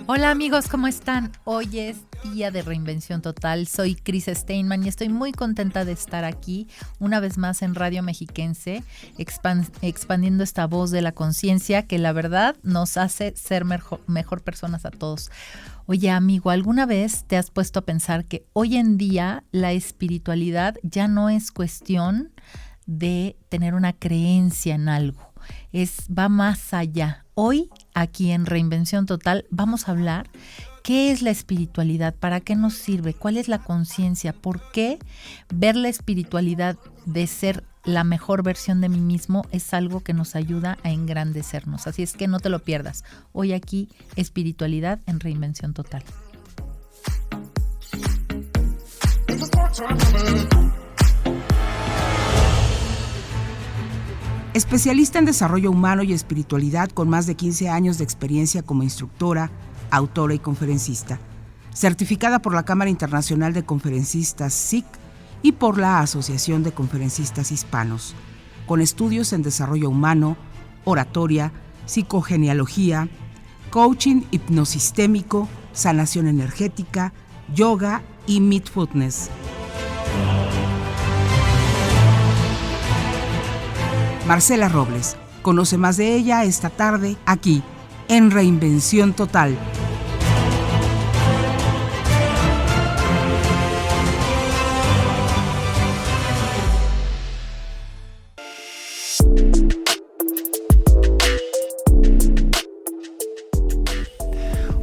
Hola amigos, ¿cómo están? Hoy es día de Reinvención Total. Soy Cris Steinman y estoy muy contenta de estar aquí una vez más en Radio Mexiquense, expandiendo esta voz de la conciencia que la verdad nos hace ser mejor personas a todos. Oye amigo, ¿alguna vez te has puesto a pensar que hoy en día la espiritualidad ya no es cuestión de tener una creencia en algo? Va más allá. Hoy, aquí en Reinvención Total, vamos a hablar qué es la espiritualidad, para qué nos sirve, cuál es la conciencia, por qué ver la espiritualidad de ser la mejor versión de mí mismo es algo que nos ayuda a engrandecernos. Así es que no te lo pierdas. Hoy aquí, espiritualidad en Reinvención Total. Especialista en desarrollo humano y espiritualidad con más de 15 años de experiencia como instructora, autora y conferencista. Certificada por la Cámara Internacional de Conferencistas SIC y por la Asociación de Conferencistas Hispanos. Con estudios en desarrollo humano, oratoria, psicogenealogía, coaching hipnosistémico, sanación energética, yoga y mindfulness. Marcela Robles. Conoce más de ella esta tarde aquí en Reinvención Total.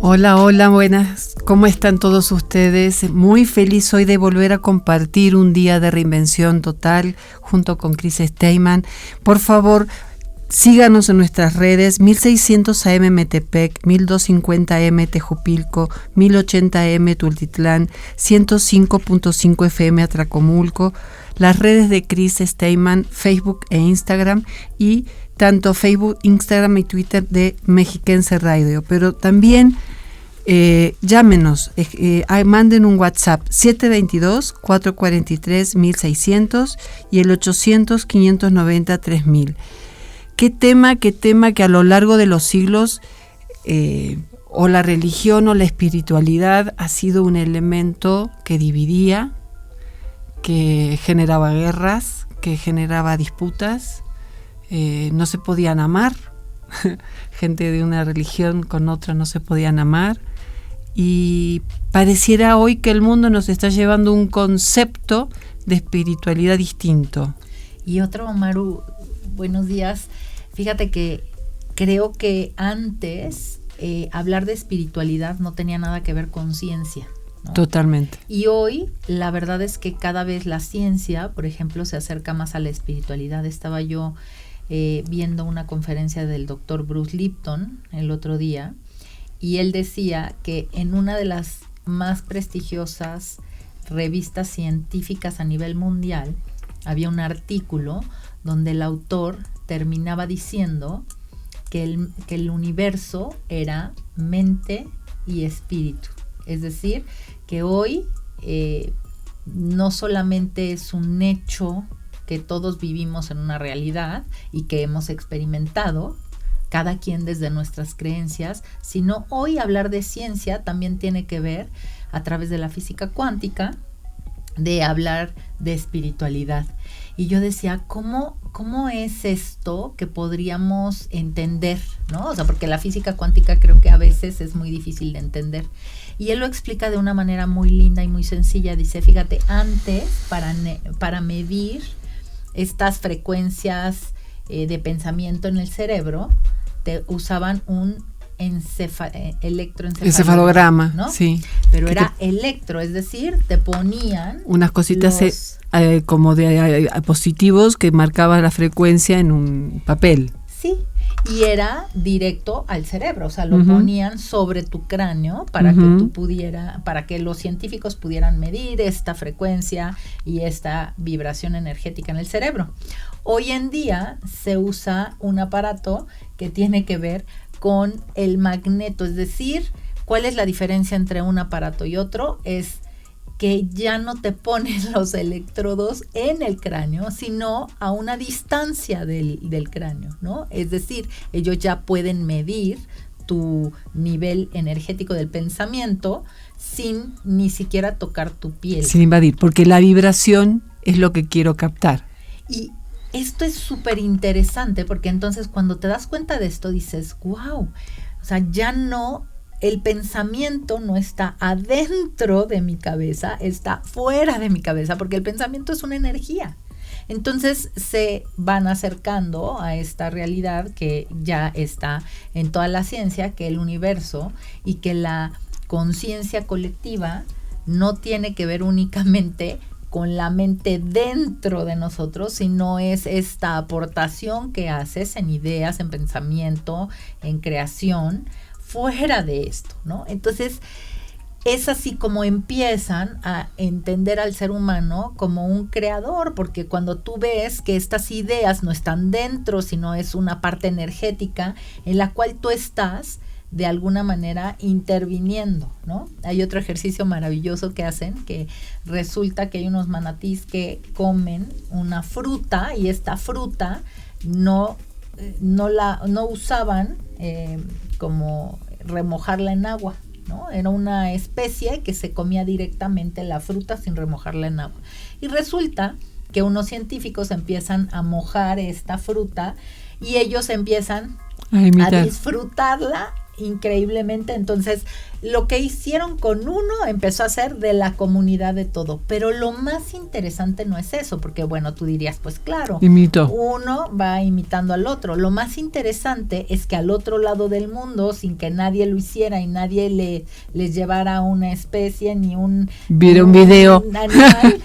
Hola, hola, buenas. ¿Cómo están todos ustedes? Muy feliz hoy de volver a compartir un día de Reinvención Total junto con Cris Steinman. Por favor, síganos en nuestras redes 1600 AM Metepec, 1250 AM Tejupilco, 1080 AM Tultitlán, 105.5 FM Atracomulco, las redes de Cris Steinman, Facebook e Instagram y tanto Facebook, Instagram y Twitter de Mexiquense Radio, pero también llámenos, manden un WhatsApp 722-443-1600 y el 800-590-3000. ¿Qué tema que a lo largo de los siglos o la religión o la espiritualidad ha sido un elemento que dividía, que generaba guerras, que generaba disputas, no se podían amar, gente de una religión con otra no se podían amar, y pareciera hoy que el mundo nos está llevando un concepto de espiritualidad distinto. Y otro, Maru, buenos días. Fíjate que creo que antes hablar de espiritualidad no tenía nada que ver con ciencia, ¿no? Totalmente. Y hoy la verdad es que cada vez la ciencia, por ejemplo, se acerca más a la espiritualidad. Estaba yo viendo una conferencia del doctor Bruce Lipton el otro día y él decía que en una de las más prestigiosas revistas científicas a nivel mundial había un artículo donde el autor terminaba diciendo que el universo era mente y espíritu. Es decir, que hoy no solamente es un hecho que todos vivimos en una realidad y que hemos experimentado, cada quien desde nuestras creencias, sino hoy hablar de ciencia también tiene que ver, a través de la física cuántica, de hablar de espiritualidad. Y yo decía, ¿cómo es esto que podríamos entender, ¿no? O sea, porque la física cuántica creo que a veces es muy difícil de entender. Y él lo explica de una manera muy linda y muy sencilla. Dice, fíjate, antes para medir estas frecuencias de pensamiento en el cerebro, te usaban un electroencefalograma, ¿no? Sí. Pero era electro, es decir, te ponían unas cositas como de positivos que marcaban la frecuencia en un papel. Sí, y era directo al cerebro, o sea, lo ponían sobre tu cráneo para que para que los científicos pudieran medir esta frecuencia y esta vibración energética en el cerebro. Hoy en día se usa un aparato que tiene que ver con el magneto, es decir, ¿cuál es la diferencia entre un aparato y otro? Es que ya no te ponen los electrodos en el cráneo, sino a una distancia del cráneo, ¿no? Es decir, ellos ya pueden medir tu nivel energético del pensamiento sin ni siquiera tocar tu piel. Sin invadir, porque la vibración es lo que quiero captar. Y esto es súper interesante, porque entonces cuando te das cuenta de esto dices, wow, o sea, ya no, el pensamiento no está adentro de mi cabeza, está fuera de mi cabeza, porque el pensamiento es una energía. Entonces se van acercando a esta realidad que ya está en toda la ciencia, que el universo y que la conciencia colectiva no tiene que ver únicamente con la mente dentro de nosotros, sino es esta aportación que haces en ideas, en pensamiento, en creación, fuera de esto, ¿no? Entonces es así como empiezan a entender al ser humano como un creador, porque cuando tú ves que estas ideas no están dentro, sino es una parte energética en la cual tú estás de alguna manera interviniendo, ¿no? Hay otro ejercicio maravilloso que hacen, que resulta que hay unos manatís que comen una fruta y esta fruta no usaban como remojarla en agua, ¿no? Era una especie que se comía directamente la fruta sin remojarla en agua. Y resulta que unos científicos empiezan a mojar esta fruta y ellos empiezan a disfrutarla increíblemente. Entonces, lo que hicieron con uno empezó a ser de la comunidad de todo. Pero lo más interesante no es eso, porque bueno, tú dirías, pues claro, uno va imitando al otro. Lo más interesante es que al otro lado del mundo, sin que nadie lo hiciera y nadie les llevara una especie ni un video animal,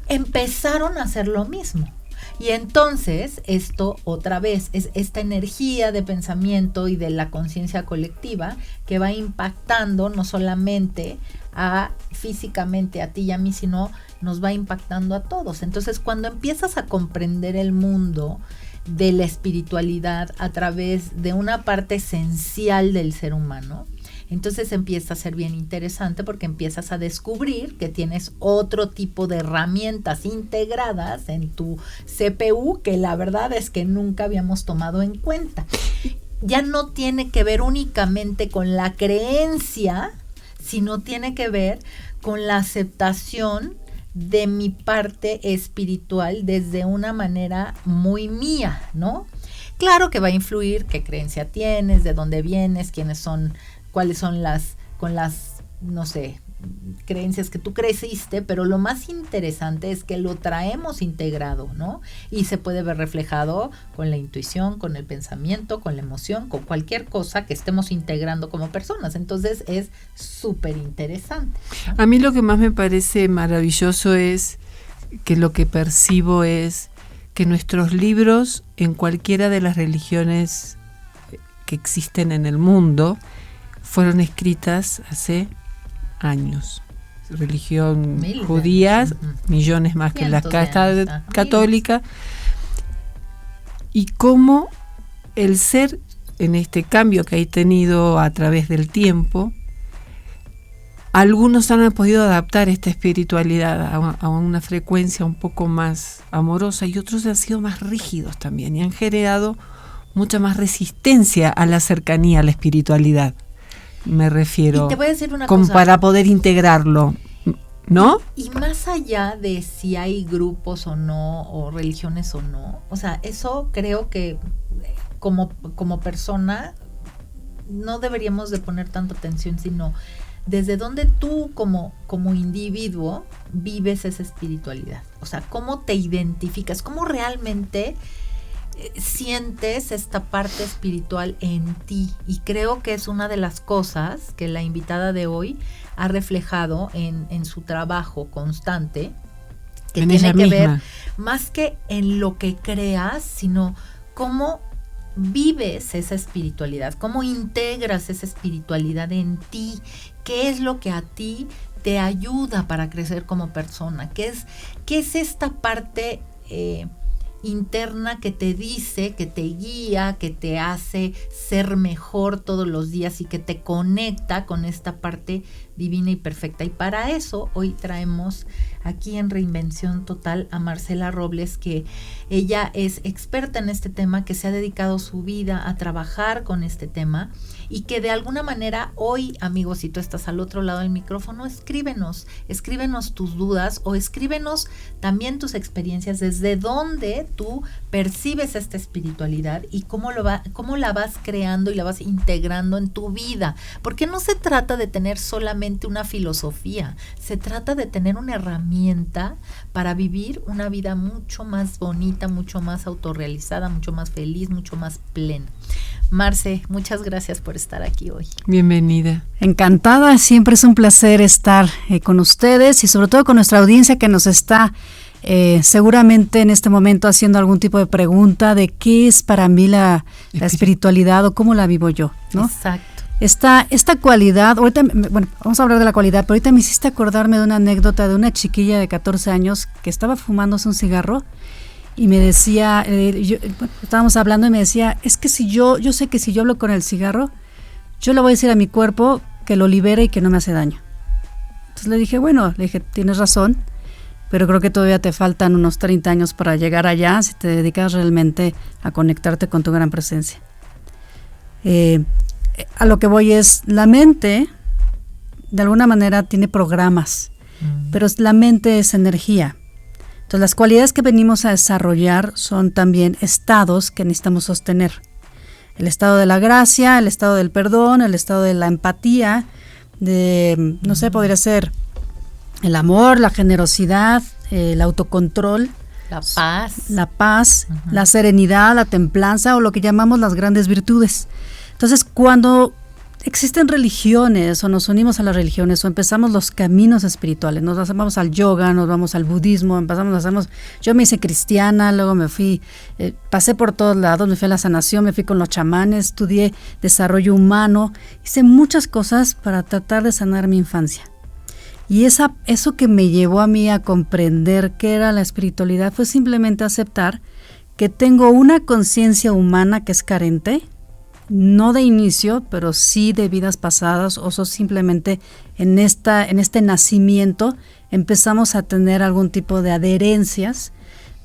empezaron a hacer lo mismo. Y entonces esto otra vez es esta energía de pensamiento y de la conciencia colectiva que va impactando no solamente físicamente a ti y a mí, sino nos va impactando a todos. Entonces cuando empiezas a comprender el mundo de la espiritualidad a través de una parte esencial del ser humano, entonces empieza a ser bien interesante, porque empiezas a descubrir que tienes otro tipo de herramientas integradas en tu CPU que la verdad es que nunca habíamos tomado en cuenta. Ya no tiene que ver únicamente con la creencia, sino tiene que ver con la aceptación de mi parte espiritual desde una manera muy mía, ¿no? Claro que va a influir qué creencia tienes, de dónde vienes, quiénes son, cuáles son las, no sé, creencias que tú creciste, pero lo más interesante es que lo traemos integrado, ¿no? Y se puede ver reflejado con la intuición, con el pensamiento, con la emoción, con cualquier cosa que estemos integrando como personas. Entonces es súper interesante, ¿no? A mí lo que más me parece maravilloso es que lo que percibo es que nuestros libros en cualquiera de las religiones que existen en el mundo fueron escritas hace años. Religión judía, millones más que la católica. Y cómo el ser, en este cambio que ha tenido a través del tiempo, algunos han podido adaptar esta espiritualidad a una frecuencia un poco más amorosa, y otros han sido más rígidos también y han generado mucha más resistencia a la cercanía a la espiritualidad. Me refiero, y te voy a decir una como cosa, para poder integrarlo, ¿no? Y más allá de si hay grupos o no, o religiones o no, o sea, eso creo que como persona no deberíamos de poner tanta atención, sino desde donde tú como individuo vives esa espiritualidad. O sea, cómo te identificas, cómo realmente sientes esta parte espiritual en ti. Y creo que es una de las cosas que la invitada de hoy ha reflejado en su trabajo constante, que en tiene ella que misma ver más que en lo que creas, sino cómo vives esa espiritualidad, cómo integras esa espiritualidad en ti, qué es lo que a ti te ayuda para crecer como persona, qué es esta parte interna que te dice, que te guía, que te hace ser mejor todos los días y que te conecta con esta parte divina y perfecta. Y para eso hoy traemos aquí en Reinvención Total a Marcela Robles, que ella es experta en este tema, que se ha dedicado su vida a trabajar con este tema y que de alguna manera hoy, amigos, si tú estás al otro lado del micrófono, escríbenos tus dudas o escríbenos también tus experiencias, desde dónde tú percibes esta espiritualidad y cómo la vas creando y la vas integrando en tu vida, porque no se trata de tener solamente una filosofía, se trata de tener una herramienta para vivir una vida mucho más bonita, mucho más autorrealizada, mucho más feliz, mucho más plena. Marce, muchas gracias por estar aquí hoy. Bienvenida. Encantada, siempre es un placer estar con ustedes y sobre todo con nuestra audiencia que nos está seguramente en este momento haciendo algún tipo de pregunta de qué es para mí la espiritualidad o cómo la vivo yo, ¿no? Exacto. Esta cualidad, ahorita, bueno, vamos a hablar de la cualidad, pero ahorita me hiciste acordarme de una anécdota de una chiquilla de 14 años que estaba fumándose un cigarro y me decía, estábamos hablando y me decía, es que si yo sé que si yo hablo con el cigarro, yo le voy a decir a mi cuerpo que lo libere y que no me hace daño. Entonces le dije, tienes razón, pero creo que todavía te faltan unos 30 años para llegar allá si te dedicas realmente a conectarte con tu gran presencia. A lo que voy es, la mente de alguna manera tiene programas, pero la mente es energía. Entonces las cualidades que venimos a desarrollar son también estados que necesitamos sostener. El estado de la gracia, el estado del perdón, el estado de la empatía, podría ser el amor, la generosidad, el autocontrol, la paz, la serenidad, la templanza o lo que llamamos las grandes virtudes. Entonces, cuando existen religiones o nos unimos a las religiones o empezamos los caminos espirituales, nos vamos al yoga, nos vamos al budismo, yo me hice cristiana, luego me fui, pasé por todos lados, me fui a la sanación, me fui con los chamanes, estudié desarrollo humano, hice muchas cosas para tratar de sanar mi infancia. Y eso que me llevó a mí a comprender qué era la espiritualidad fue simplemente aceptar que tengo una conciencia humana que es carente, no de inicio, pero sí de vidas pasadas, o simplemente en este nacimiento empezamos a tener algún tipo de adherencias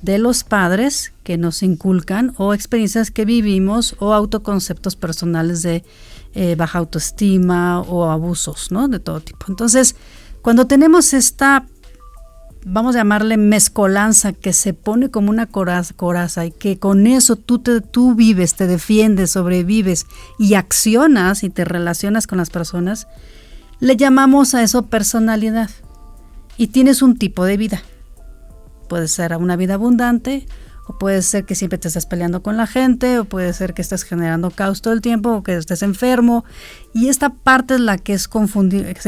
de los padres que nos inculcan o experiencias que vivimos o autoconceptos personales de baja autoestima o abusos, ¿no? De todo tipo. Entonces, cuando tenemos esta, vamos a llamarle mezcolanza, que se pone como una coraza y que con eso tú vives, te defiendes, sobrevives y accionas y te relacionas con las personas, le llamamos a eso personalidad. Y tienes un tipo de vida. Puede ser una vida abundante, o puede ser que siempre te estés peleando con la gente, o puede ser que estés generando caos todo el tiempo, o que estés enfermo. Y esta parte es la que se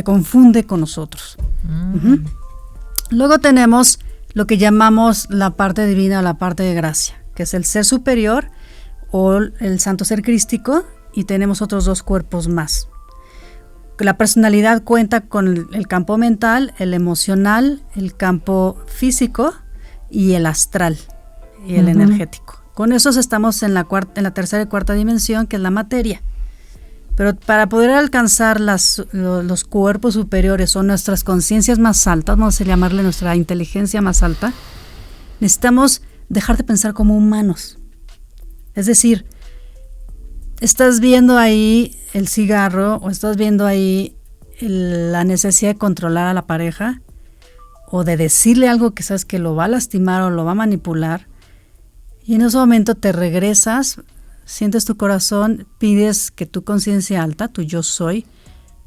confunde con nosotros. Uh-huh. Luego tenemos lo que llamamos la parte divina o la parte de gracia, que es el ser superior o el santo ser crístico, y tenemos otros dos cuerpos más. La personalidad cuenta con el campo mental, el emocional, el campo físico y el astral y el energético. Con esos estamos en la tercera y cuarta dimensión, que es la materia. Pero para poder alcanzar los cuerpos superiores o nuestras conciencias más altas, vamos a llamarle nuestra inteligencia más alta, necesitamos dejar de pensar como humanos. Es decir, estás viendo ahí el cigarro o estás viendo ahí la necesidad de controlar a la pareja o de decirle algo que sabes que lo va a lastimar o lo va a manipular, y en ese momento te regresas, sientes tu corazón, pides que tu conciencia alta, tu yo soy,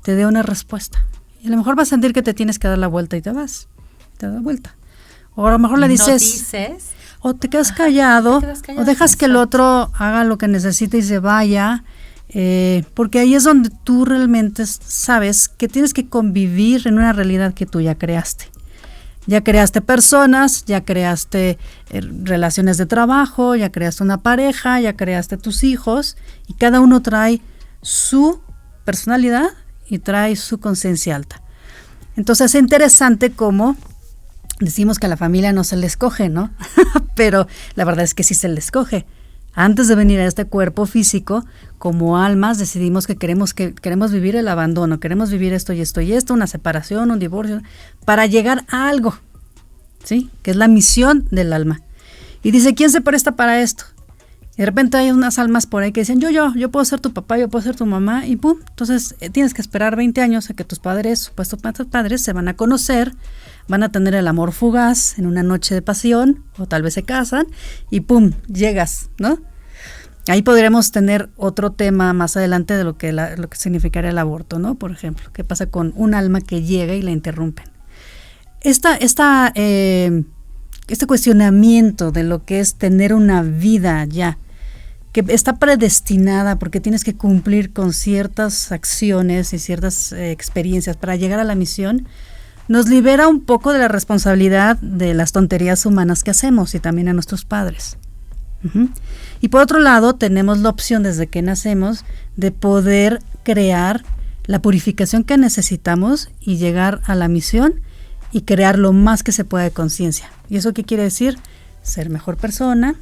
te dé una respuesta. Y a lo mejor vas a sentir que te tienes que dar la vuelta y te vas, te das vuelta. O a lo mejor le dices, o te quedas callado, o dejas que el otro haga lo que necesite y se vaya, porque ahí es donde tú realmente sabes que tienes que convivir en una realidad que tú ya creaste. Ya creaste personas, ya creaste relaciones de trabajo, ya creaste una pareja, ya creaste tus hijos, y cada uno trae su personalidad y trae su conciencia alta. Entonces es interesante cómo decimos que a la familia no se le escoge, ¿no? Pero la verdad es que sí se le escoge. Antes de venir a este cuerpo físico, como almas decidimos que queremos vivir el abandono, queremos vivir esto y esto y esto, una separación, un divorcio, para llegar a algo, ¿sí? Que es la misión del alma. Y dice, ¿quién se presta para esto? Y de repente hay unas almas por ahí que dicen, yo puedo ser tu papá, yo puedo ser tu mamá, y pum, entonces tienes que esperar 20 años a que tus padres, supuestos padres, se van a conocer, van a tener el amor fugaz en una noche de pasión, o tal vez se casan, y pum, llegas, ¿no? Ahí podremos tener otro tema más adelante de lo que significaría el aborto, ¿no? Por ejemplo, ¿qué pasa con un alma que llega y la interrumpen? Este cuestionamiento de lo que es tener una vida ya, que está predestinada porque tienes que cumplir con ciertas acciones y ciertas experiencias para llegar a la misión, nos libera un poco de la responsabilidad de las tonterías humanas que hacemos y también a nuestros padres. Uh-huh. Y por otro lado, tenemos la opción desde que nacemos de poder crear la purificación que necesitamos y llegar a la misión y crear lo más que se pueda de conciencia. ¿Y eso qué quiere decir? Ser mejor persona,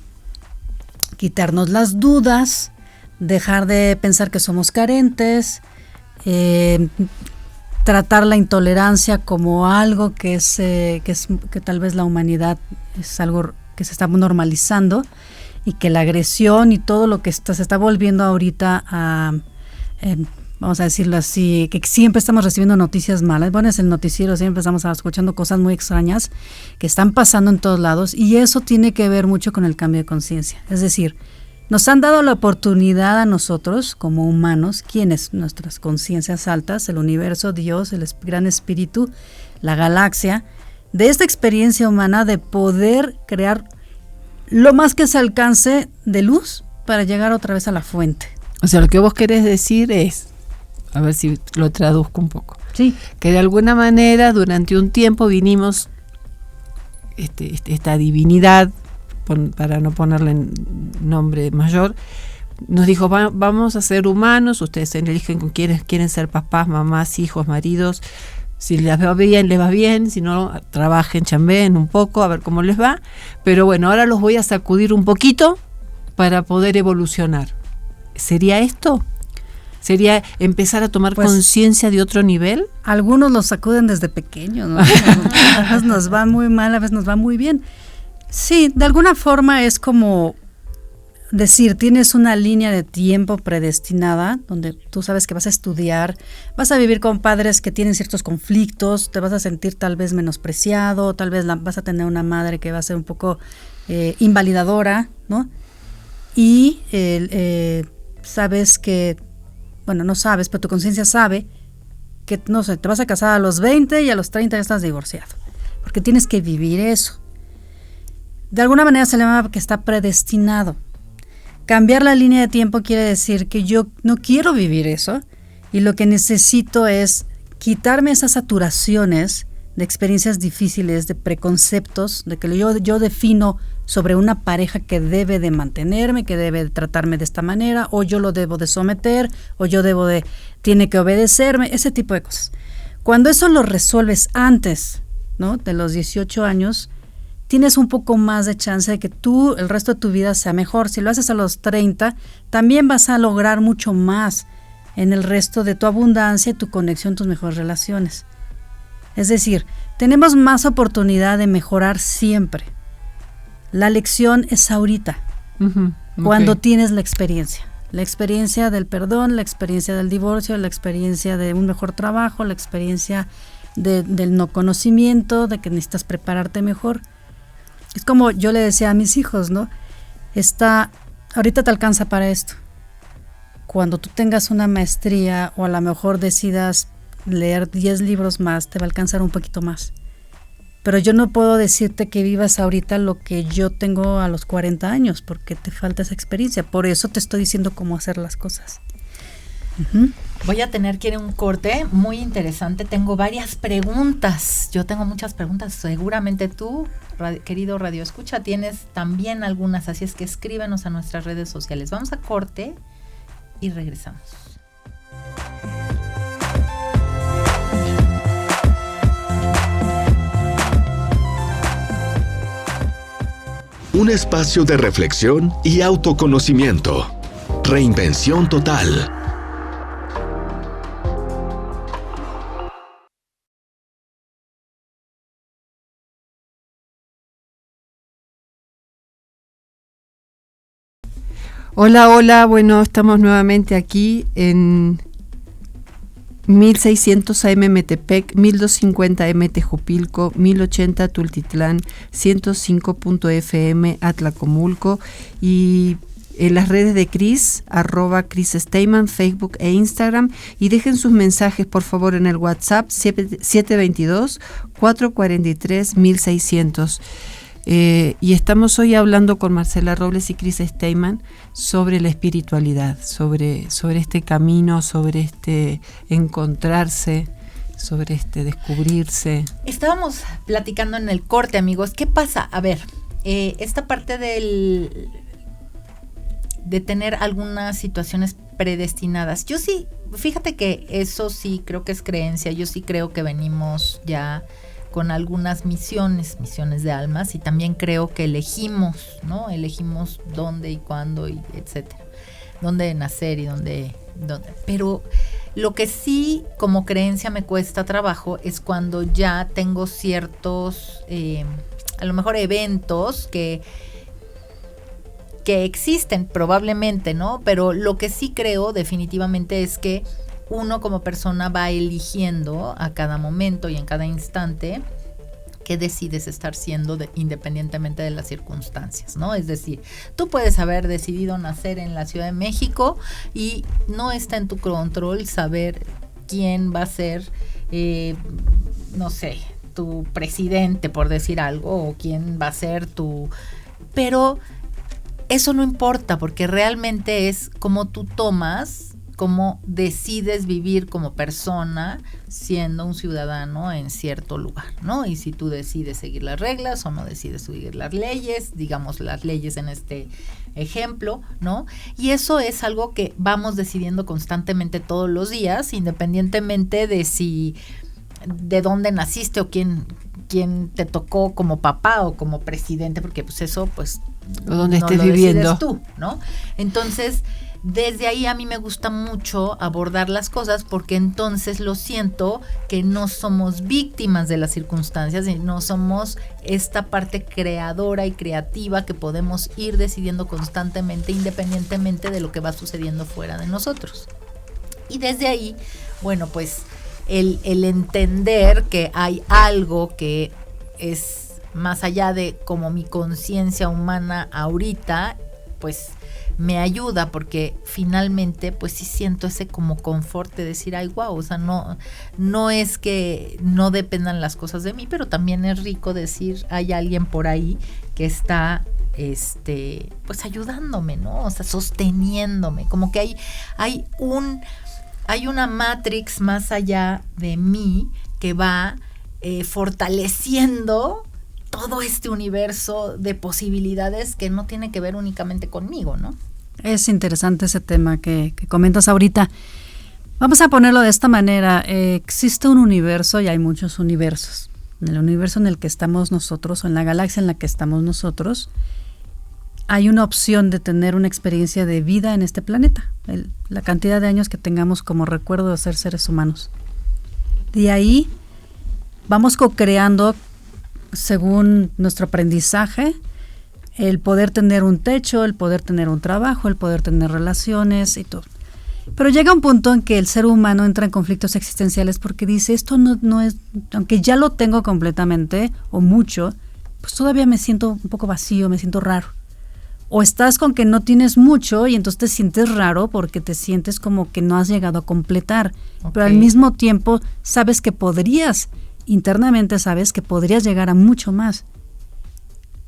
quitarnos las dudas, dejar de pensar que somos carentes, tratar la intolerancia como algo que tal vez la humanidad es algo que se está normalizando y que la agresión y todo lo que se está volviendo ahorita a vamos a decirlo así, que siempre estamos recibiendo noticias malas. Bueno, es el noticiero, siempre estamos escuchando cosas muy extrañas que están pasando en todos lados, y eso tiene que ver mucho con el cambio de conciencia. Es decir, nos han dado la oportunidad a nosotros como humanos, quienes, nuestras conciencias altas, el universo, Dios, el gran espíritu, la galaxia, de esta experiencia humana de poder crear lo más que se alcance de luz para llegar otra vez a la fuente. O sea, lo que vos querés decir es, a ver si lo traduzco un poco. Sí. Que de alguna manera durante un tiempo vinimos, esta divinidad, para no ponerle nombre mayor, nos dijo, vamos a ser humanos, ustedes eligen con quiénes quieren ser papás, mamás, hijos, maridos. Si les va bien, si no, trabajen, chambeen un poco, a ver cómo les va. Pero bueno, ahora los voy a sacudir un poquito para poder evolucionar. ¿Sería esto? ¿Sería empezar a tomar conciencia de otro nivel? Algunos los sacuden desde pequeños, ¿no? A veces nos va muy mal, a veces nos va muy bien. Sí, de alguna forma es como decir, tienes una línea de tiempo predestinada, donde tú sabes que vas a estudiar, vas a vivir con padres que tienen ciertos conflictos, te vas a sentir tal vez menospreciado, tal vez vas a tener una madre que va a ser un poco invalidadora, ¿no? Y sabes que, bueno, no sabes, pero tu conciencia sabe que, no sé, te vas a casar a los 20 y a los 30 ya estás divorciado, porque tienes que vivir eso. De alguna manera se le llama que está predestinado. Cambiar la línea de tiempo quiere decir que yo no quiero vivir eso y lo que necesito es quitarme esas saturaciones de experiencias difíciles, de preconceptos, de que yo defino sobre una pareja que debe de mantenerme, que debe de tratarme de esta manera, o yo lo debo de someter, o tiene que obedecerme, ese tipo de cosas. Cuando eso lo resuelves antes, ¿no?, de los 18 años, tienes un poco más de chance de que el resto de tu vida sea mejor. Si lo haces a los 30, también vas a lograr mucho más en el resto de tu abundancia y tu conexión, tus mejores relaciones. Es decir, tenemos más oportunidad de mejorar siempre. La lección es ahorita, cuando tienes la experiencia del perdón, la experiencia del divorcio, la experiencia de un mejor trabajo, la experiencia del no conocimiento, de que necesitas prepararte mejor. Es como yo le decía a mis hijos, ¿no? Ahorita te alcanza para esto. Cuando tú tengas una maestría o a lo mejor decidas leer 10 libros más, te va a alcanzar un poquito más. Pero yo no puedo decirte que vivas ahorita lo que yo tengo a los 40 años, porque te falta esa experiencia. Por eso te estoy diciendo cómo hacer las cosas. Uh-huh. Voy a tener que ir a un corte muy interesante. Tengo varias preguntas. Yo tengo muchas preguntas. Seguramente tú, querido Radio Escucha, tienes también algunas. Así es que escríbenos a nuestras redes sociales. Vamos a corte y regresamos. un espacio de reflexión y autoconocimiento. Reinvención Total. Hola, hola, bueno, estamos nuevamente aquí en 1600 AM Metepec, 1250 AM Tejupilco, 1080 Tultitlán, 105.fm Atlacomulco y en las redes de Cris, @Cris Steyman, Facebook e Instagram, y dejen sus mensajes por favor en el WhatsApp 722-443-1600. Y estamos hoy hablando con Marcela Robles y Cris Steyman sobre la espiritualidad, sobre este camino, sobre este encontrarse, sobre este descubrirse. Estábamos platicando en el corte, amigos. ¿Qué pasa? A ver, esta parte de tener algunas situaciones predestinadas. Yo sí, fíjate que eso sí creo que es creencia. Yo sí creo que venimos ya con algunas misiones de almas, y también creo que elegimos, ¿no? Elegimos dónde y cuándo y etcétera, dónde nacer y dónde. Pero lo que sí como creencia me cuesta trabajo es cuando ya tengo ciertos, a lo mejor eventos que existen probablemente, ¿no? Pero lo que sí creo definitivamente es que uno como persona va eligiendo a cada momento y en cada instante qué decides estar siendo independientemente de las circunstancias, ¿no? Es decir, tú puedes haber decidido nacer en la Ciudad de México y no está en tu control saber quién va a ser, no sé, tu presidente, por decir algo, o quién va a ser Pero eso no importa, porque realmente es cómo tú tomas, cómo decides vivir como persona siendo un ciudadano en cierto lugar, ¿no? Y si tú decides seguir las reglas o no decides seguir las leyes, digamos las leyes en este ejemplo, ¿no? Y eso es algo que vamos decidiendo constantemente todos los días, independientemente de dónde naciste o quién te tocó como papá o como presidente, porque pues eso pues o donde no estés lo viviendo decides tú, ¿no? Entonces, desde ahí a mí me gusta mucho abordar las cosas, porque entonces lo siento que no somos víctimas de las circunstancias y no somos esta parte creadora y creativa que podemos ir decidiendo constantemente, independientemente de lo que va sucediendo fuera de nosotros. Y desde ahí, bueno, pues el entender que hay algo que es más allá de como mi conciencia humana ahorita, pues me ayuda, porque finalmente pues sí siento ese como confort de decir, ay, wow, o sea, no es que no dependan las cosas de mí, pero también es rico decir, hay alguien por ahí que está pues ayudándome, ¿no? O sea, sosteniéndome, como que hay una matrix más allá de mí que va fortaleciendo todo este universo de posibilidades que no tiene que ver únicamente conmigo, ¿no? Es interesante ese tema que comentas ahorita. Vamos a ponerlo de esta manera. Existe un universo y hay muchos universos. En el universo en el que estamos nosotros, o en la galaxia en la que estamos nosotros, hay una opción de tener una experiencia de vida en este planeta. La cantidad de años que tengamos como recuerdo de ser seres humanos. De ahí vamos co-creando, según nuestro aprendizaje, el poder tener un techo, el poder tener un trabajo, el poder tener relaciones y todo. Pero llega un punto en que el ser humano entra en conflictos existenciales porque dice, esto no es, aunque ya lo tengo completamente o mucho, pues todavía me siento un poco vacío, me siento raro. O estás con que no tienes mucho y entonces te sientes raro porque te sientes como que no has llegado a completar. Okay. Pero al mismo tiempo sabes que internamente sabes que podrías llegar a mucho más.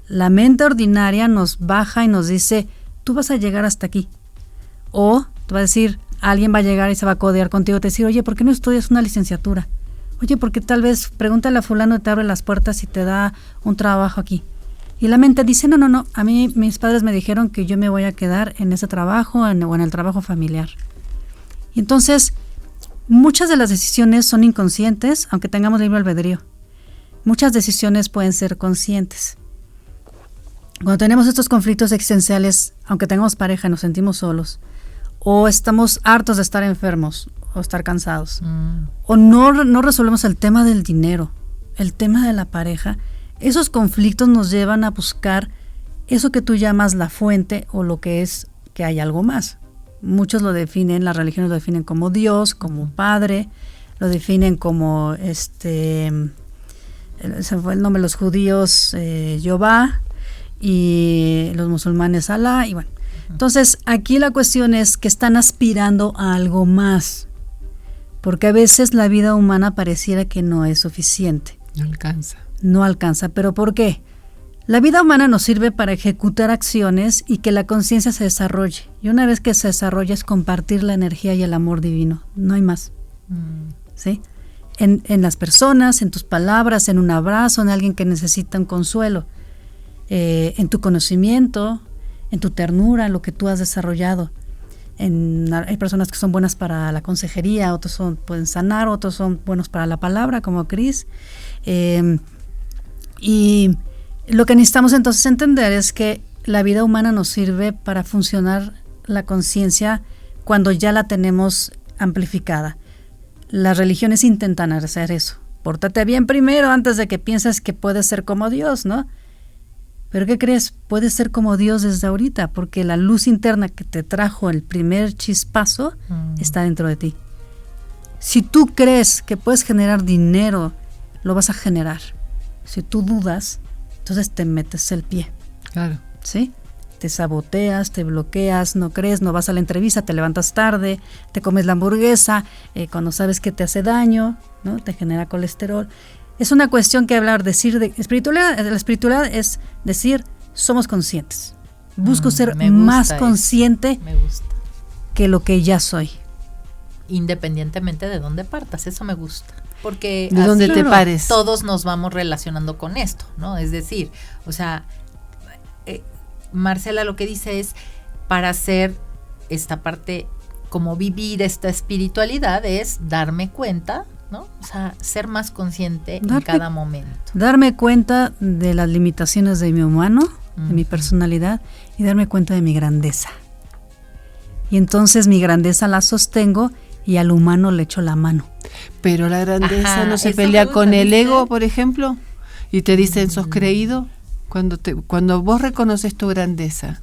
La mente ordinaria nos baja y nos dice, tú vas a llegar hasta aquí. O te va a decir, alguien va a llegar y se va a codear contigo, te va a decir, oye, ¿por qué no estudias una licenciatura? Oye, porque tal vez pregúntale a fulano y te abre las puertas y te da un trabajo aquí. Y la mente dice, no, a mí mis padres me dijeron que yo me voy a quedar en ese trabajo o en el trabajo familiar. Y entonces, muchas de las decisiones son inconscientes, aunque tengamos libre albedrío. Muchas decisiones pueden ser conscientes. Cuando tenemos estos conflictos existenciales, aunque tengamos pareja, nos sentimos solos, o estamos hartos de estar enfermos, o estar cansados, o no resolvemos el tema del dinero, el tema de la pareja, esos conflictos nos llevan a buscar eso que tú llamas la fuente, o lo que es que hay algo más. Muchos lo definen, las religiones lo definen como Dios, como Padre, lo definen como, se fue el nombre de los judíos, Jehová, y los musulmanes Alá, y bueno. Entonces, aquí la cuestión es que están aspirando a algo más, porque a veces la vida humana pareciera que no es suficiente. No alcanza, ¿pero por qué? La vida humana nos sirve para ejecutar acciones y que la conciencia se desarrolle. Y una vez que se desarrolla es compartir la energía y el amor divino, no hay más. ¿Sí? En las personas, en tus palabras, en un abrazo, en alguien que necesita un consuelo, en tu conocimiento, en tu ternura, lo que tú has desarrollado. Hay personas que son buenas para la consejería, otros pueden sanar, otros son buenos para la palabra, como Cris. Y lo que necesitamos entonces entender es que la vida humana nos sirve para funcionar la conciencia cuando ya la tenemos amplificada. Las religiones intentan hacer eso. Pórtate bien primero antes de que pienses que puedes ser como Dios, ¿no? ¿Pero qué crees? Puedes ser como Dios desde ahorita, porque la luz interna que te trajo el primer chispazo está dentro de ti. Si tú crees que puedes generar dinero, lo vas a generar. Si tú dudas, entonces te metes el pie. Claro. ¿Sí? Te saboteas, te bloqueas, no crees, no vas a la entrevista, te levantas tarde, te comes la hamburguesa, cuando sabes que te hace daño, ¿no? Te genera colesterol. Es una cuestión que decir de espiritualidad. La espiritualidad es decir, somos conscientes. Busco ser más consciente que lo que ya soy. Independientemente de dónde partas, eso me gusta. Porque de dónde te pares. Todos nos vamos relacionando con esto, ¿no? Es decir, o sea, Marcela lo que dice es, para hacer esta parte, como vivir esta espiritualidad, es darme cuenta, ¿no? O sea, ser más consciente en cada momento. Darme cuenta de las limitaciones de mi humano, de mi personalidad, y darme cuenta de mi grandeza. Y entonces mi grandeza la sostengo y al humano le echo la mano. Pero la grandeza no se pelea con el ego, por ejemplo, y te dicen, sos creído. Cuando vos reconoces tu grandeza,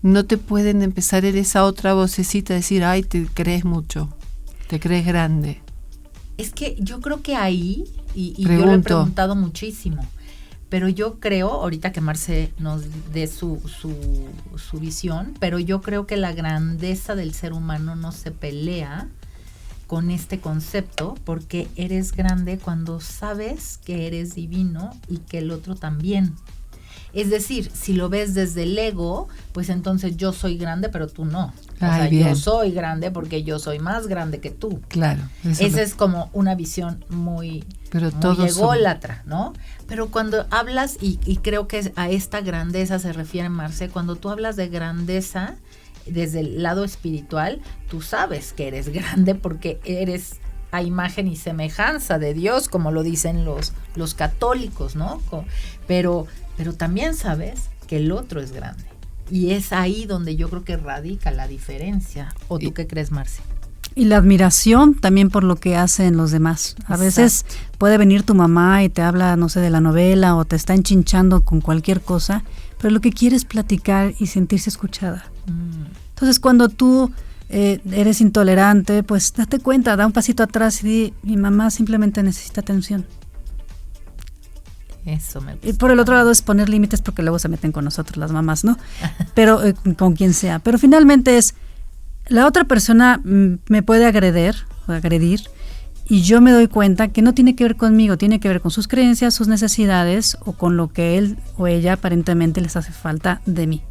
no te pueden empezar en esa otra vocecita a decir, ay, te crees mucho, te crees grande. Es que yo creo que ahí, y yo lo he preguntado muchísimo, pero yo creo, ahorita que Marce nos dé su visión, pero yo creo que la grandeza del ser humano no se pelea con este concepto, porque eres grande cuando sabes que eres divino y que el otro también. Es decir, si lo ves desde el ego, pues entonces yo soy grande, pero tú no. Yo soy grande porque yo soy más grande que tú. Claro. Esa es como una visión muy ególatra, ¿no? Pero cuando hablas, y creo que a esta grandeza se refiere Marce, cuando tú hablas de grandeza desde el lado espiritual, tú sabes que eres grande porque eres a imagen y semejanza de Dios, como lo dicen los católicos, ¿no? Pero también sabes que el otro es grande. Y es ahí donde yo creo que radica la diferencia. ¿O tú qué crees, Marcia? Y la admiración también por lo que hacen los demás. A veces puede venir tu mamá y te habla, no sé, de la novela, o te está enchinchando con cualquier cosa, pero lo que quiere es platicar y sentirse escuchada. Entonces, cuando tú eres intolerante, pues date cuenta, da un pasito atrás y di, mi mamá simplemente necesita atención. Eso me gusta. Y por el otro lado es poner límites, porque luego se meten con nosotros las mamás, ¿no? Pero con quien sea. Pero finalmente es, la otra persona me puede agredir, y yo me doy cuenta que no tiene que ver conmigo, tiene que ver con sus creencias, sus necesidades, o con lo que él o ella aparentemente les hace falta de mí,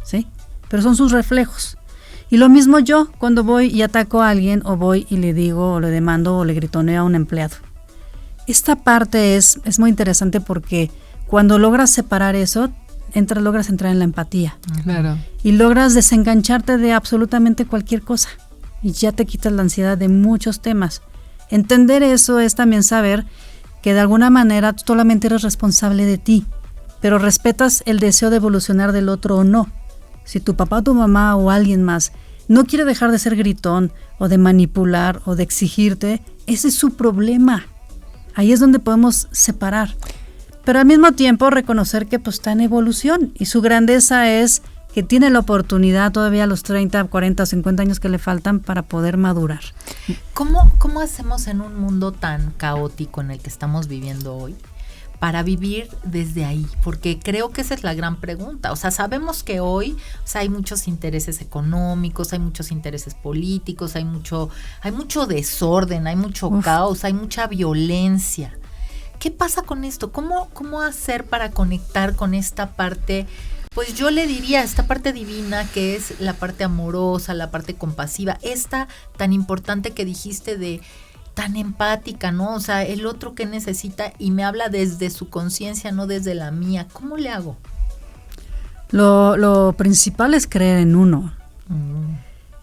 ¿sí? Pero son sus reflejos. Y lo mismo yo, cuando voy y ataco a alguien, o voy y le digo, o le demando, o le gritoneo a un empleado. Esta parte es muy interesante, porque cuando logras separar eso, logras entrar en la empatía. Claro. Y logras desengancharte de absolutamente cualquier cosa. Y ya te quitas la ansiedad de muchos temas. Entender eso es también saber que de alguna manera tú solamente eres responsable de ti. pero respetas el deseo de evolucionar del otro o no. Si tu papá, tu mamá o alguien más no quiere dejar de ser gritón o de manipular o de exigirte, ese es su problema. Ahí es donde podemos separar. Pero al mismo tiempo reconocer que pues, está en evolución y su grandeza es que tiene la oportunidad todavía a los 30, 40, 50 años que le faltan para poder madurar. ¿Cómo hacemos en un mundo tan caótico en el que estamos viviendo hoy para vivir desde ahí? Porque creo que esa es la gran pregunta. O sea, sabemos que hoy hay muchos intereses económicos, hay muchos intereses políticos, hay mucho desorden, hay mucho caos, hay mucha violencia. ¿Qué pasa con esto? ¿Cómo hacer para conectar con esta parte? Pues yo le diría esta parte divina, que es la parte amorosa, la parte compasiva, esta tan importante que dijiste de tan empática, ¿no? O sea, el otro que necesita y me habla desde su conciencia, no desde la mía. ¿Cómo le hago? Lo principal es creer en uno.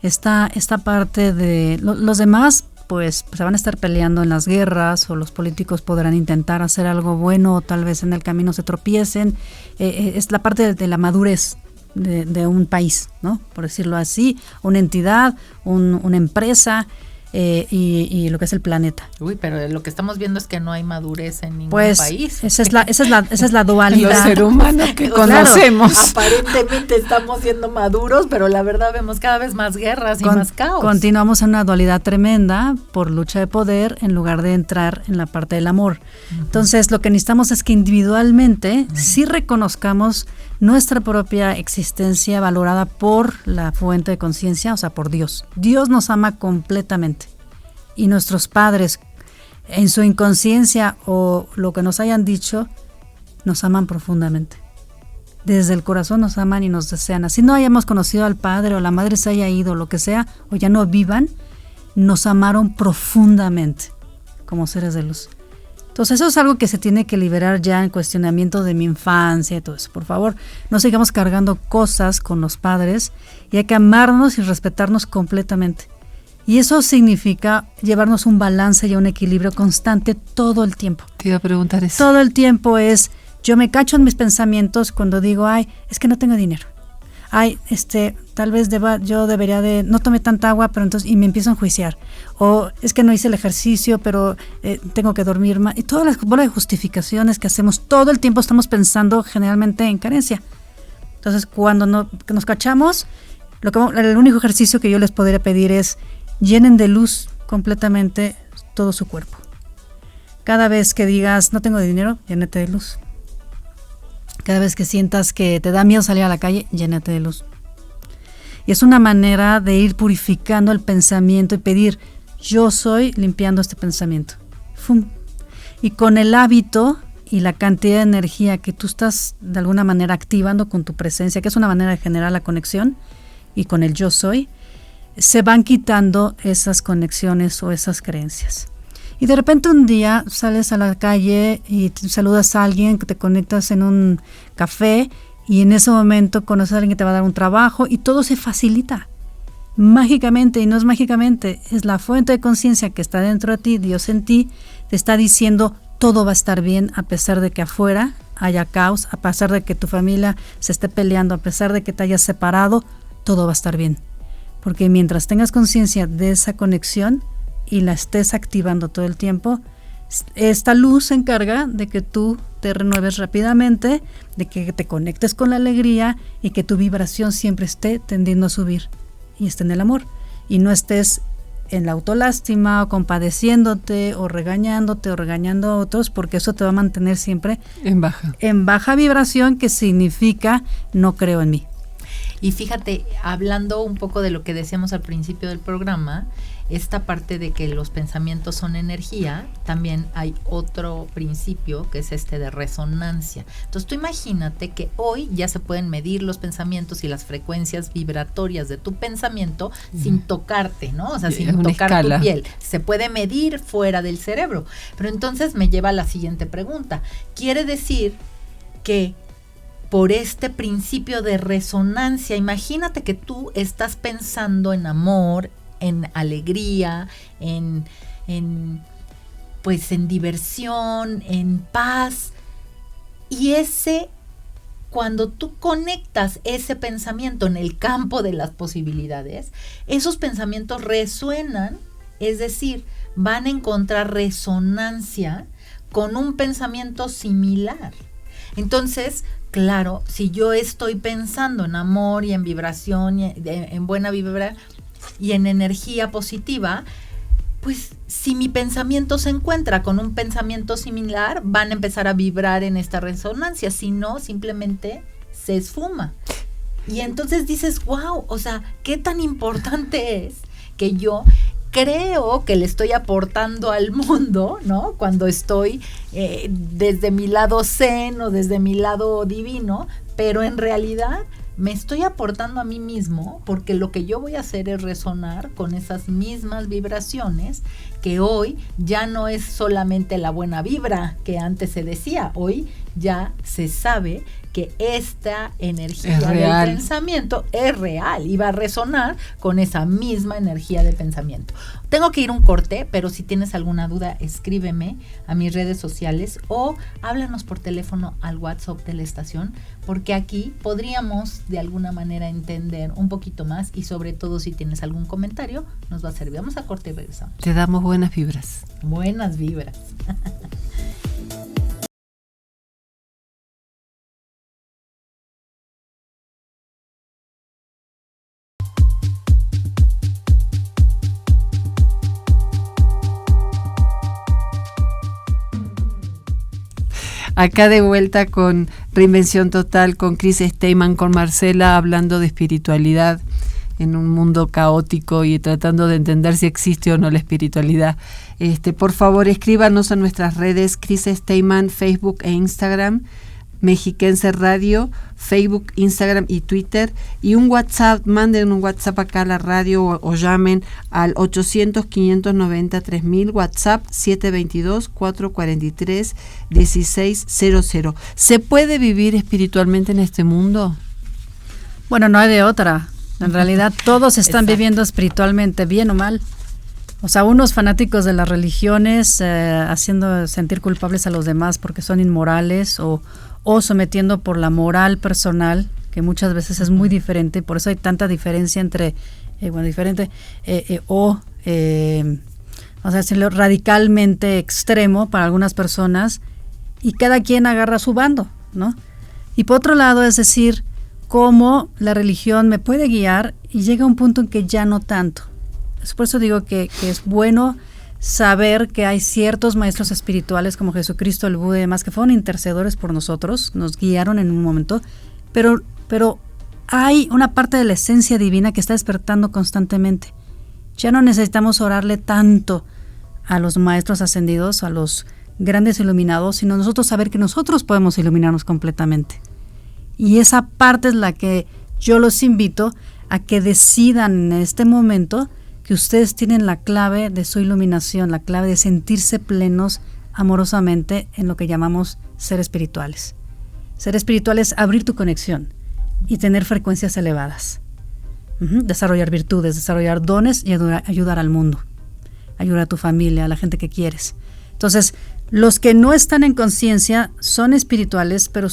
Esta parte de los demás, pues se van a estar peleando en las guerras, o los políticos podrán intentar hacer algo bueno, o tal vez en el camino se tropiecen. Es la parte de la madurez de un país, ¿no? Por decirlo así, una entidad, una empresa, y lo que es el planeta. Uy, pero lo que estamos viendo es que no hay madurez en ningún país. Esa es la dualidad. Los seres humanos que Claro, conocemos. Aparentemente estamos siendo maduros, pero la verdad vemos cada vez más guerras y más caos. Continuamos en una dualidad tremenda por lucha de poder en lugar de entrar en la parte del amor. Entonces, lo que necesitamos es que individualmente sí reconozcamos nuestra propia existencia valorada por la fuente de conciencia, o sea, por Dios. Dios nos ama completamente. Y nuestros padres, en su inconsciencia o lo que nos hayan dicho, nos aman profundamente. Desde el corazón nos aman y nos desean. Así no hayamos conocido al padre o la madre se haya ido, lo que sea, o ya no vivan, nos amaron profundamente como seres de luz. Entonces eso es algo que se tiene que liberar ya en cuestionamiento de mi infancia y todo eso. Por favor, no sigamos cargando cosas con los padres y hay que amarnos y respetarnos completamente. Y eso significa llevarnos un balance y un equilibrio constante todo el tiempo. Te iba a preguntar eso. Todo el tiempo yo me cacho en mis pensamientos cuando digo, es que no tengo dinero. Tal vez yo debería de, no tomé tanta agua, pero entonces, y me empiezo a enjuiciar. O es que no hice el ejercicio, pero tengo que dormir más. Y todas las bolas de justificaciones que hacemos, todo el tiempo estamos pensando generalmente en carencia. Entonces, cuando nos cachamos, el único ejercicio que yo les podría pedir es llenen de luz completamente todo su cuerpo. Cada vez que digas, no tengo dinero, llénate de luz. Cada vez que sientas que te da miedo salir a la calle, llénate de luz. Y es una manera de ir purificando el pensamiento y pedir, yo soy limpiando este pensamiento. ¡Fum! Y con el hábito y la cantidad de energía que tú estás de alguna manera activando con tu presencia, que es una manera de generar la conexión, y con el yo soy, se van quitando esas conexiones o esas creencias. Y de repente un día sales a la calle y saludas a alguien, que te conectas en un café y en ese momento conoces a alguien que te va a dar un trabajo y todo se facilita mágicamente. Y no es mágicamente, es la fuente de conciencia que está dentro de ti, Dios en ti, te está diciendo todo va a estar bien a pesar de que afuera haya caos, a pesar de que tu familia se esté peleando, a pesar de que te hayas separado, todo va a estar bien. Porque mientras tengas conciencia de esa conexión y la estés activando todo el tiempo, esta luz se encarga de que tú te renueves rápidamente, de que te conectes con la alegría y que tu vibración siempre esté tendiendo a subir y esté en el amor y no estés en la autolástima o compadeciéndote o regañándote o regañando a otros, porque eso te va a mantener siempre en baja vibración, que significa no creo en mí. Y fíjate, hablando un poco de lo que decíamos al principio del programa, esta parte de que los pensamientos son energía, también hay otro principio que es de resonancia. Entonces tú imagínate que hoy ya se pueden medir los pensamientos y las frecuencias vibratorias de tu pensamiento sin tocarte, ¿no? O sea, sin tocar tu piel. Se puede medir fuera del cerebro. Pero entonces me lleva a la siguiente pregunta. ¿Quiere decir que por este principio de resonancia, imagínate que tú estás pensando en amor, en alegría, en diversión, en paz, y ese cuando tú conectas ese pensamiento en el campo de las posibilidades, esos pensamientos resuenan, es decir, van a encontrar resonancia con un pensamiento similar. Entonces, claro, si yo estoy pensando en amor y en vibración, y en buena vibra y en energía positiva, pues si mi pensamiento se encuentra con un pensamiento similar, van a empezar a vibrar en esta resonancia, si no, simplemente se esfuma. Y entonces dices, wow, o sea, qué tan importante es que yo creo que le estoy aportando al mundo, ¿no? Cuando estoy desde mi lado zen o desde mi lado divino, pero en realidad me estoy aportando a mí mismo, porque lo que yo voy a hacer es resonar con esas mismas vibraciones, que hoy ya no es solamente la buena vibra que antes se decía, hoy ya se sabe que esta energía del pensamiento es real y va a resonar con esa misma energía de pensamiento. Tengo que ir un corte, pero si tienes alguna duda, escríbeme a mis redes sociales o háblanos por teléfono al WhatsApp de la estación, porque aquí podríamos de alguna manera entender un poquito más, y sobre todo si tienes algún comentario, nos va a servir. Vamos a corte y regresamos. Te damos buenas vibras. Buenas vibras. Acá de vuelta con Reinvención Total, con Chris Steinman, con Marcela, hablando de espiritualidad en un mundo caótico y tratando de entender si existe o no la espiritualidad. Por favor, escríbanos a nuestras redes, Chris Steinman, Facebook e Instagram, Mexiquense Radio, Facebook, Instagram y Twitter, y un WhatsApp, manden un WhatsApp acá a la radio o llamen al 800-590-3000, WhatsApp 722-443-1600. ¿Se puede vivir espiritualmente en este mundo? Bueno, no hay de otra. En realidad todos están viviendo espiritualmente, bien o mal. O sea, unos fanáticos de las religiones haciendo sentir culpables a los demás porque son inmorales, o sometiendo por la moral personal, que muchas veces es muy diferente, por eso hay tanta diferencia entre, vamos a decirlo, radicalmente extremo para algunas personas, y cada quien agarra su bando, ¿no? Y por otro lado, es decir, cómo la religión me puede guiar y llega un punto en que ya no tanto. Por eso digo que es bueno saber que hay ciertos maestros espirituales como Jesucristo, el Buda y demás, que fueron intercedores por nosotros, nos guiaron en un momento, pero hay una parte de la esencia divina que está despertando constantemente. Ya no necesitamos orarle tanto a los maestros ascendidos, a los grandes iluminados, sino nosotros saber que nosotros podemos iluminarnos completamente. Y esa parte es la que yo los invito a que decidan en este momento que ustedes tienen la clave de su iluminación, la clave de sentirse plenos amorosamente en lo que llamamos ser espirituales. Ser espiritual es abrir tu conexión y tener frecuencias elevadas. Desarrollar virtudes, desarrollar dones y ayudar al mundo. Ayudar a tu familia, a la gente que quieres. Entonces, los que no están en conciencia son espirituales, pero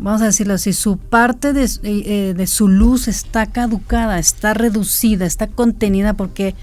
vamos a decirlo así, su parte de su luz está caducada, está reducida, está contenida porque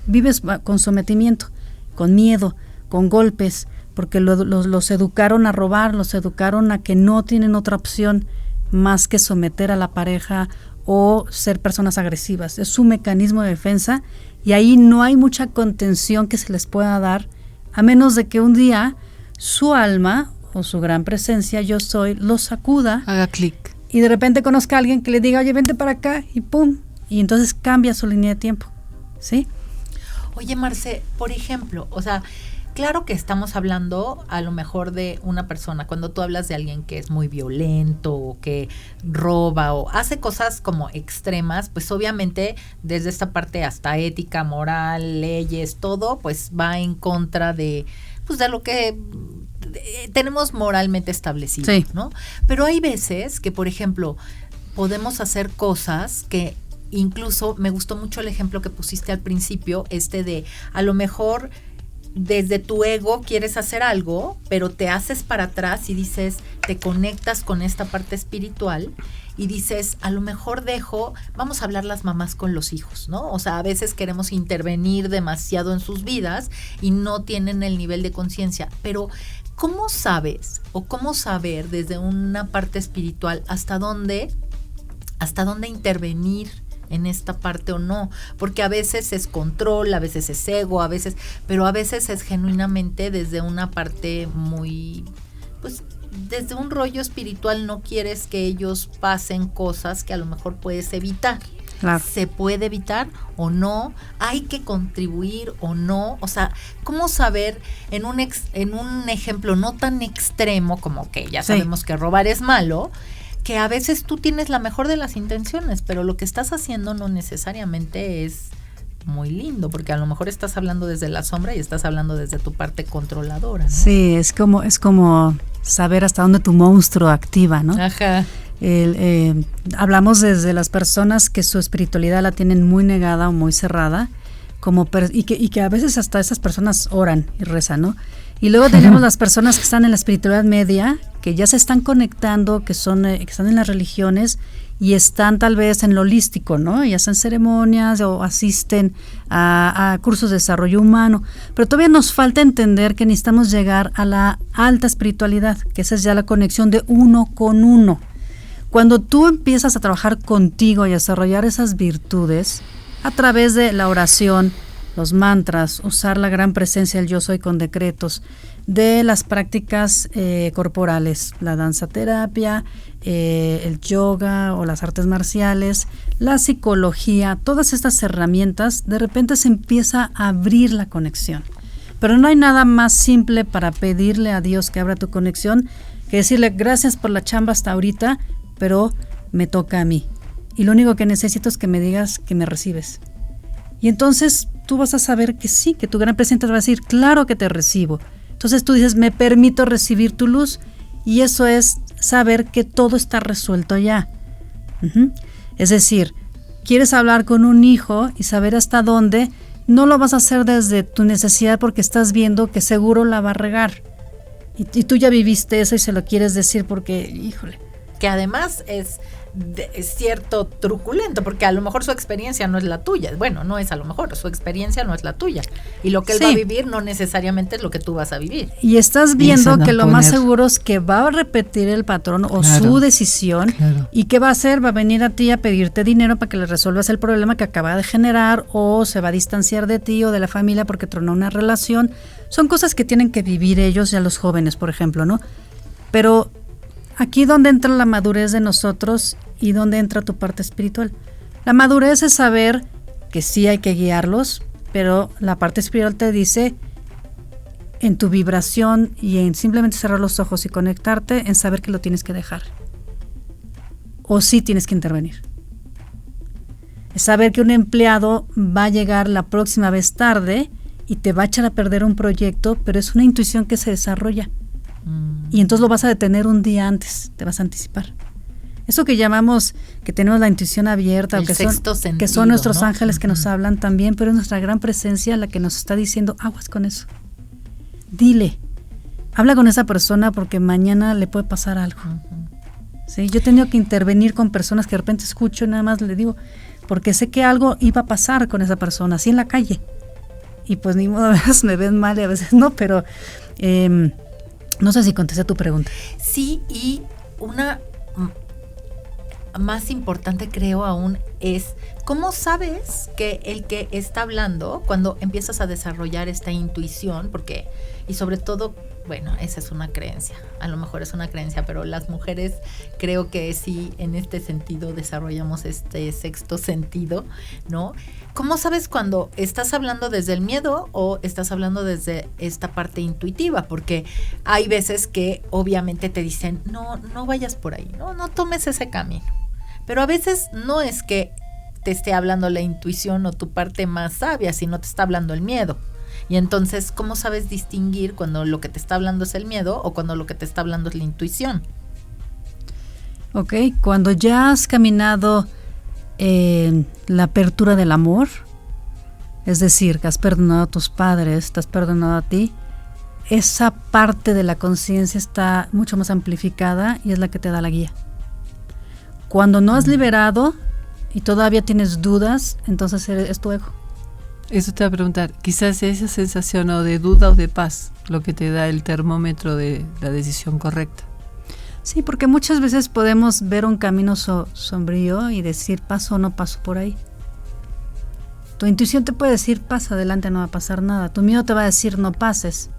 vives con sometimiento, con miedo, con golpes, porque los educaron a robar, los educaron a que no tienen otra opción más que someter a la pareja o ser personas agresivas. Es su mecanismo de defensa, y ahí no hay mucha contención que se les pueda dar, a menos de que un día su alma o su gran presencia, yo soy, lo sacuda, haga clic, y de repente conozca a alguien que le diga, oye, vente para acá, y pum, y entonces cambia su línea de tiempo, ¿sí? Oye, Marce, por ejemplo, o sea, claro que estamos hablando a lo mejor de una persona, cuando tú hablas de alguien que es muy violento o que roba o hace cosas como extremas, pues obviamente desde esta parte hasta ética, moral, leyes, todo, pues va en contra de lo que tenemos moralmente establecido, sí, ¿no? Pero hay veces que, por ejemplo, podemos hacer cosas que incluso, me gustó mucho el ejemplo que pusiste al principio, de a lo mejor desde tu ego quieres hacer algo, pero te haces para atrás y dices, te conectas con esta parte espiritual y dices, a lo mejor vamos a hablar las mamás con los hijos, ¿no? O sea, a veces queremos intervenir demasiado en sus vidas y no tienen el nivel de conciencia, pero ¿cómo sabes o cómo saber desde una parte espiritual hasta dónde intervenir en esta parte o no? Porque a veces es control, a veces es ego, pero a veces es genuinamente desde una parte muy, pues desde un rollo espiritual. No quieres que ellos pasen cosas que a lo mejor puedes evitar. Claro. ¿Se puede evitar o no? ¿Hay que contribuir o no? O sea, ¿cómo saber en un ejemplo no tan extremo como que ya sabemos que robar es malo, que a veces tú tienes la mejor de las intenciones, pero lo que estás haciendo no necesariamente es muy lindo, porque a lo mejor estás hablando desde la sombra y estás hablando desde tu parte controladora, ¿no? Sí, es como saber hasta dónde tu monstruo activa, ¿no? Ajá. Hablamos desde las personas que su espiritualidad la tienen muy negada o muy cerrada, y que a veces hasta esas personas oran y rezan, ¿no? Y luego tenemos las personas que están en la espiritualidad media, que ya se están conectando, que están en las religiones y están tal vez en lo holístico, ¿no? Y hacen ceremonias o asisten a cursos de desarrollo humano. Pero todavía nos falta entender que necesitamos llegar a la alta espiritualidad, que esa es ya la conexión de uno con uno. Cuando tú empiezas a trabajar contigo y a desarrollar esas virtudes a través de la oración, los mantras, usar la gran presencia del yo soy con decretos, de las prácticas corporales, la danza terapia, el yoga o las artes marciales, la psicología, todas estas herramientas, de repente se empieza a abrir la conexión. Pero no hay nada más simple para pedirle a Dios que abra tu conexión que decirle gracias por la chamba hasta ahorita, pero me toca a mí. Y lo único que necesito es que me digas que me recibes. Y entonces tú vas a saber que sí, que tu gran presencia te va a decir, claro que te recibo. Entonces tú dices, me permito recibir tu luz, y eso es saber que todo está resuelto ya. Es decir, quieres hablar con un hijo y saber hasta dónde, no lo vas a hacer desde tu necesidad porque estás viendo que seguro la va a regar. Y tú ya viviste eso y se lo quieres decir porque, híjole. Que además es cierto truculento, porque a lo mejor su experiencia no es la tuya. Bueno, no es a lo mejor, su experiencia no es la tuya. Y lo que él va a vivir no necesariamente es lo que tú vas a vivir. Y estás viendo que lo más seguro es que va a repetir el patrón o su decisión. Claro. ¿Y qué va a hacer? Va a venir a ti a pedirte dinero para que le resuelvas el problema que acaba de generar, o se va a distanciar de ti o de la familia porque tronó una relación. Son cosas que tienen que vivir ellos, ya los jóvenes, por ejemplo, ¿no? Pero aquí donde entra la madurez de nosotros y donde entra tu parte espiritual. La madurez es saber que sí hay que guiarlos, pero la parte espiritual te dice en tu vibración y en simplemente cerrar los ojos y conectarte, en saber que lo tienes que dejar. O sí tienes que intervenir. Es saber que un empleado va a llegar la próxima vez tarde y te va a echar a perder un proyecto, pero es una intuición que se desarrolla. Y entonces lo vas a detener un día antes, te vas a anticipar. Eso que llamamos que tenemos la intuición abierta, o que son nuestros ángeles que nos hablan también, pero es nuestra gran presencia la que nos está diciendo, aguas con eso. Dile, habla con esa persona porque mañana le puede pasar algo. ¿Sí? Yo he tenido que intervenir con personas que de repente escucho y nada más le digo, porque sé que algo iba a pasar con esa persona, así en la calle. Y pues ni modo, a veces me ven mal y a veces no, pero no sé si contesté tu pregunta. Sí, y una más importante creo aún es, ¿cómo sabes que el que está hablando, cuando empiezas a desarrollar esta intuición, porque, y sobre todo, bueno, esa es una creencia, a lo mejor es una creencia, pero las mujeres creo que sí, en este sentido desarrollamos este sexto sentido, ¿no? ¿Cómo sabes cuando estás hablando desde el miedo o estás hablando desde esta parte intuitiva? Porque hay veces que obviamente te dicen, no vayas por ahí, no tomes ese camino. Pero a veces no es que te esté hablando la intuición o tu parte más sabia, sino te está hablando el miedo. Y entonces, ¿cómo sabes distinguir cuando lo que te está hablando es el miedo o cuando lo que te está hablando es la intuición? Ok, cuando ya has caminado la apertura del amor, es decir, que has perdonado a tus padres, te has perdonado a ti, esa parte de la conciencia está mucho más amplificada y es la que te da la guía. Cuando no has liberado y todavía tienes dudas, entonces es tu ego. Eso te va a preguntar, quizás esa sensación o de duda o de paz, lo que te da el termómetro de la decisión correcta. Sí, porque muchas veces podemos ver un camino sombrío y decir paso o no paso por ahí. Tu intuición te puede decir pasa adelante, no va a pasar nada. Tu miedo te va a decir no pases.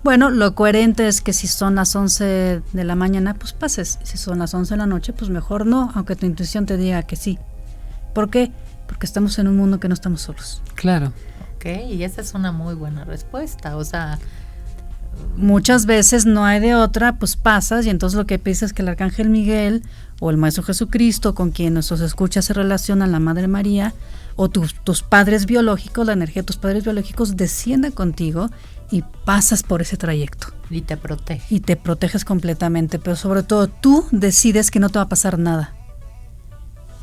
Bueno, lo coherente es que si son las 11 de la mañana, pues pases. Si son las 11 de la noche, pues mejor no, aunque tu intuición te diga que sí. ¿Por qué? Porque estamos en un mundo que no estamos solos. Claro. Ok, y esa es una muy buena respuesta. O sea, muchas veces no hay de otra, pues pasas y entonces lo que piensas es que el Arcángel Miguel o el Maestro Jesucristo, con quien nuestros escuchas se relacionan, la Madre María, o tus padres biológicos, la energía de tus padres biológicos desciende contigo y pasas por ese trayecto. y te protege. Y te proteges completamente, pero sobre todo tú decides que no te va a pasar nada.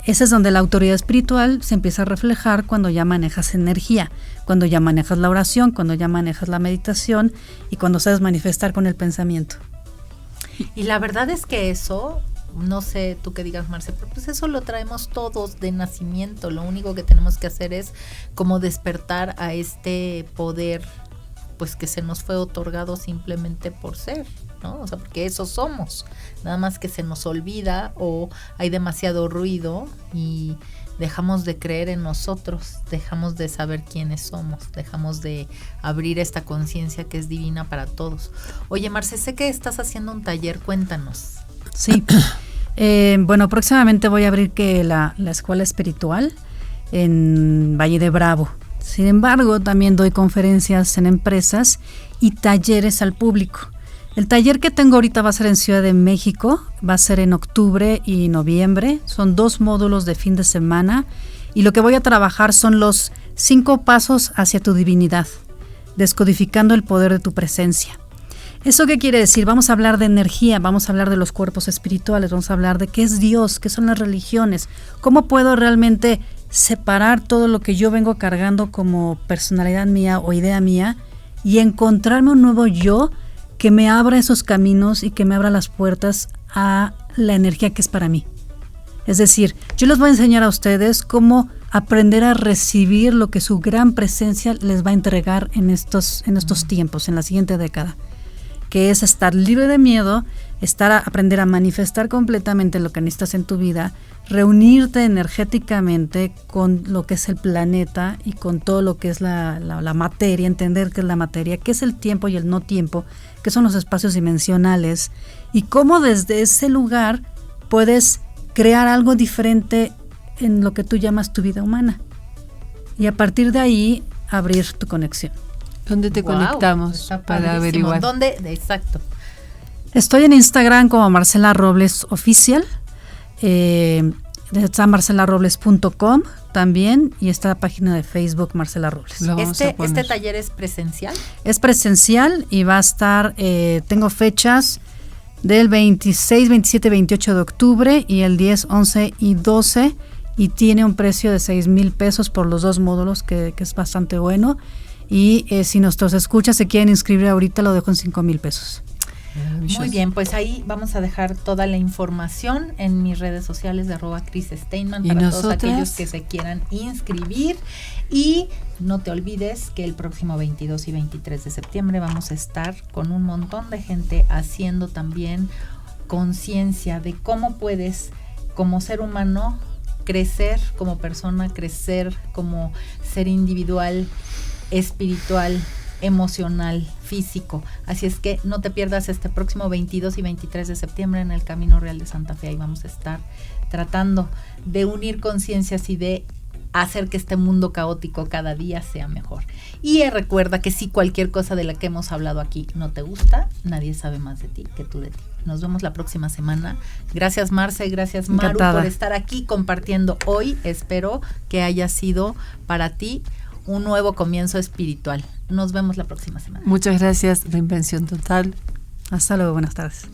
Esa es donde la autoridad espiritual se empieza a reflejar cuando ya manejas energía, cuando ya manejas la oración, cuando ya manejas la meditación y cuando sabes manifestar con el pensamiento. Y la verdad es que eso, no sé tú qué digas, Marce, pero pues eso lo traemos todos de nacimiento. Lo único que tenemos que hacer es como despertar a este poder, pues que se nos fue otorgado simplemente por ser, ¿no? O sea, porque eso somos. Nada más que se nos olvida o hay demasiado ruido y dejamos de creer en nosotros, dejamos de saber quiénes somos, dejamos de abrir esta conciencia que es divina para todos. Oye, Marce, sé que estás haciendo un taller, cuéntanos. Sí, bueno, próximamente voy a abrir la escuela espiritual en Valle de Bravo. Sin embargo, también doy conferencias en empresas y talleres al público. El taller que tengo ahorita va a ser en Ciudad de México, va a ser en octubre y noviembre. Son 2 módulos de fin de semana y lo que voy a trabajar son los 5 pasos hacia tu divinidad, descodificando el poder de tu presencia. ¿Eso qué quiere decir? Vamos a hablar de energía, vamos a hablar de los cuerpos espirituales, vamos a hablar de qué es Dios, qué son las religiones, cómo puedo realmente separar todo lo que yo vengo cargando como personalidad mía o idea mía y encontrarme un nuevo yo que me abra esos caminos y que me abra las puertas a la energía que es para mí. Es decir, yo les voy a enseñar a ustedes cómo aprender a recibir lo que su gran presencia les va a entregar en estos tiempos, en la siguiente década, que es estar libre de miedo, aprender a manifestar completamente lo que necesitas en tu vida, reunirte energéticamente con lo que es el planeta y con todo lo que es la materia, entender qué es la materia, qué es el tiempo y el no tiempo, qué son los espacios dimensionales y cómo desde ese lugar puedes crear algo diferente en lo que tú llamas tu vida humana y a partir de ahí abrir tu conexión. ¿Dónde te conectamos para averiguar? ¿Dónde? Exacto. Estoy en Instagram como Marcela Robles Oficial. Está marcelarobles.com también y está la página de Facebook Marcela Robles. ¿Este taller es presencial? Es presencial y va a estar, tengo fechas del 26, 27, 28 de octubre y el 10, 11 y 12 y tiene un precio de 6,000 pesos por los 2 módulos que es bastante bueno y si nuestros escuchas se quieren inscribir ahorita lo dejo en 5,000 pesos. Muy bien, pues ahí vamos a dejar toda la información en mis redes sociales de @ChrisSteinman para todos aquellos que se quieran inscribir y no te olvides que el próximo 22 y 23 de septiembre vamos a estar con un montón de gente haciendo también conciencia de cómo puedes como ser humano crecer como persona, crecer como ser individual, espiritual, emocional, físico. Así es que no te pierdas este próximo 22 y 23 de septiembre en el Camino Real de Santa Fe. Ahí vamos a estar tratando de unir conciencias y de hacer que este mundo caótico cada día sea mejor. Y recuerda que si cualquier cosa de la que hemos hablado aquí no te gusta, nadie sabe más de ti que tú de ti. Nos vemos la próxima semana. Gracias Marce, gracias Maru Encantada por estar aquí compartiendo hoy. Espero que haya sido para ti un nuevo comienzo espiritual. Nos vemos la próxima semana. Muchas gracias, Reinvención Total. Hasta luego, buenas tardes.